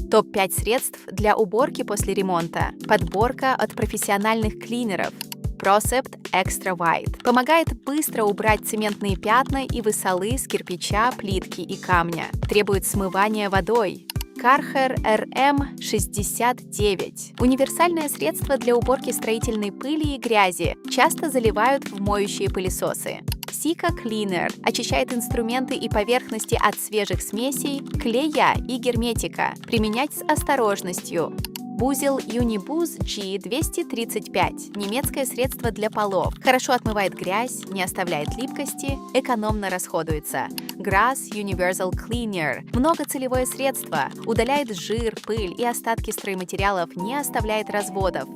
Топ-5 средств для уборки после ремонта. Подборка от профессиональных клинеров. Procept Extra White. Помогает быстро убрать цементные пятна и высолы с кирпича, плитки и камня. Требует смывания водой. Karcher RM69. Универсальное средство для уборки строительной пыли и грязи. Часто заливают в моющие пылесосы. Sika Cleaner очищает инструменты и поверхности от свежих смесей, клея и герметика. Применять с осторожностью. Бузел Unibuzz G235. Немецкое средство для полов. Хорошо отмывает грязь, не оставляет липкости, экономно расходуется. Grass Universal Cleaner. Многоцелевое средство. Удаляет жир, пыль и остатки стройматериалов, не оставляет разводов.